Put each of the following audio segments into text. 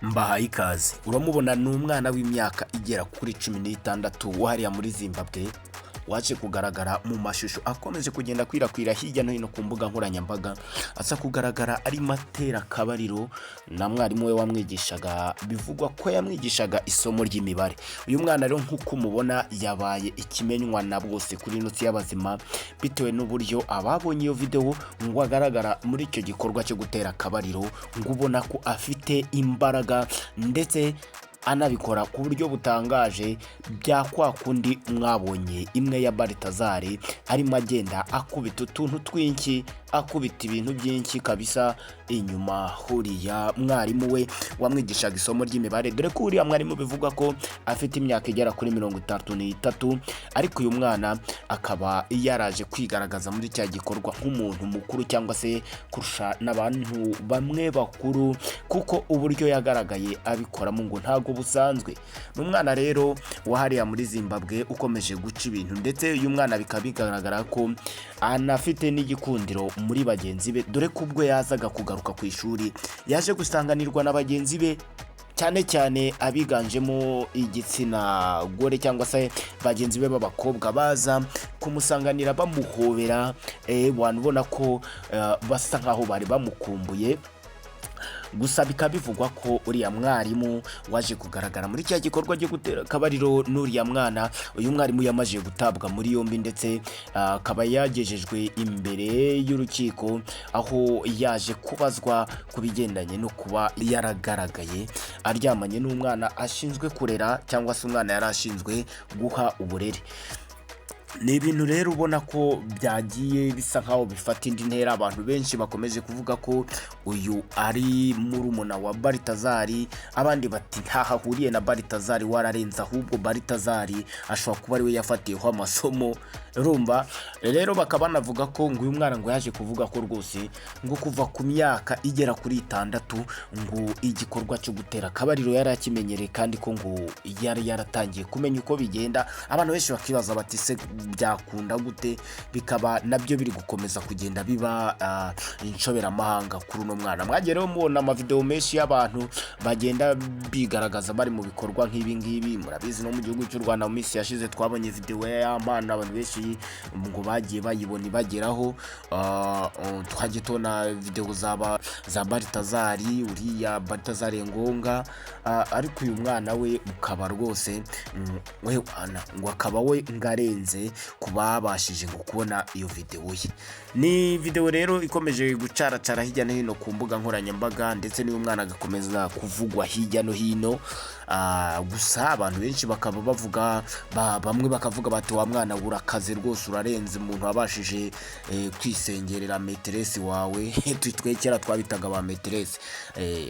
Mbahaye ikaze. Uramubona ni umwana w'imyaka igera kuri 16 wahariya muri Zimbabwe waje kugaragara mu mashusho akomeje kugenda kwirakwira hirya no hino ku mbuga nkoranyambaga, asa kugaragara ari matera Akabariro na mwarimu we wamwigishaga, bivugwa ko yamwigishaga isomo ry'imibare. Uyu mwana rero nk'uko mubona yabaye ikimenywa na bose kuri ino si y'abazima, bitewe n'uburyo ababonye iyo video ngo agaragara muri icyo gikorwa cyo gutera Akabariro, ngo ubona ko afite imbaraga ndetse anabikora ku buryo butangaje, bya kwa kundi mwabonye imwe ya Baritazari arimo agenda akubita utuntu twinshi, akubita ibintu byinshi kabisa inyuma huriya mwarimu we wamwigishaga isomo ry'imibare, dore ko uriya mwarimu bivuga ko afite imyaka igera kuri 33, ariko uyu mwana akaba yaraje kwigaragaza muri cya gikorwa nk'umuntu mukuru cyangwa se kurusha n'abantu bamwe bakuru, kuko uburyo yagaragaye abikoramo ngo ntago busanzwe. N'umwana rero wahariya muri Zimbabwe ukomeje guca ibintu, ndetse uyu mwana bikaba bigaragara ko anafite n'igikundiro muri bagenzi be, dore ko ubwo yazaga kugaruka ku ishuri yaje gusanganirwa na bagenzi be, cyane cyane abiganjemo igitsina gore cyangwa se bagenzi be b'abakobwa baza kumusanganira bamuhobera, ubona ko basa nkaho bari bamukumbuye. Gusa bikaba bivugwa ko uriya mwarimu waje kugaragara muri cya gikorwa cyo gutera Akabariro n'uriya mwana, uyu mwarimu yamaze gutabwa muri yombi, ndetse akaba yagejejwe imbere y'urukiko, aho yaje kubazwa ku bigendanye no kuba yaragaragaye aryamanye n'umwana ashinzwe kurera, cyangwa se umwana yari ashinzwe guha uburere. Ni ibintu rero ubona ko byagiye bisa nkaho bifata indi ntera, abantu benshi bakomeje kuvuga ko uyu ari murumuna wa Baritazari, abandi bati ntahahuriye na Baritazari, wararenze, ahubwo Baritazari ashobora kuba ari we yafatiyeho amasomo. Urumva rero bakaba banavuga ko ngo uyu mwana ngo yaje kuvuga ko rwose ngo kuva ku myaka igera kuri 6 ngo igikorwa cyo gutera Akabariro yari akimenyereye, kandi ko ngo yari yaratangiye kumenya uko bigenda. Abantu benshi bakibaza bati se byakunda gute? Bikaba nabyo biri gukomeza kugenda biba inshoberamahanga kuri uno mwana. Mwagiye rero mubona amavideo menshi y'abantu bagenda bigaragaza bari mu bikorwa nk'ibi ngibi. Murabizi no mu gihugu cy'u Rwanda mu minsi yashize twabonye video y'amana, abantu benshi ngo bagiye bayibona ibageraho. Twagiye tubona video za Baritazari, uriya Baritazari ngonga, ariko uyu mwana we ukaba rwose we ngo akaba we ngarenze kubabashije ngo kubona iyo video ye. Ni video rero ikomeje gucaracara hirya no hino ku mbuga nkoranyambaga, ndetse n'uyu mwana agakomeza kuvugwa hirya no hino. Gusa abantu benshi bakaba bavuga, bamwe bakavuga bati wa mwana urakaze rwose, urarenze, umuntu wabashije kwisengerera meteresi wawe twitwekera twabitaga ba meteresi,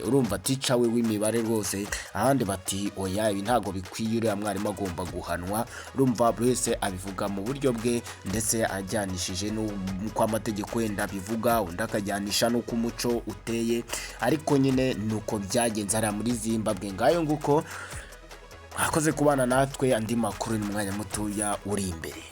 urumva tica we w'imibare rwose. Ahandi bati oya, ibi ntago bikwiye, uriya mwarimu agomba guhanwa. Urumva buri wese abivuga mu buryo bwe, ndetse ajyanishije n'uko amategeko wenda bivuga, undi akajyanisha n'uko umuco uteye, ariko nyine nuko byagenze hariya muri Zimbabwe. Ngayo nguko akoze kubana natwe, andi makuru ni mwanya mutoya uri imbere.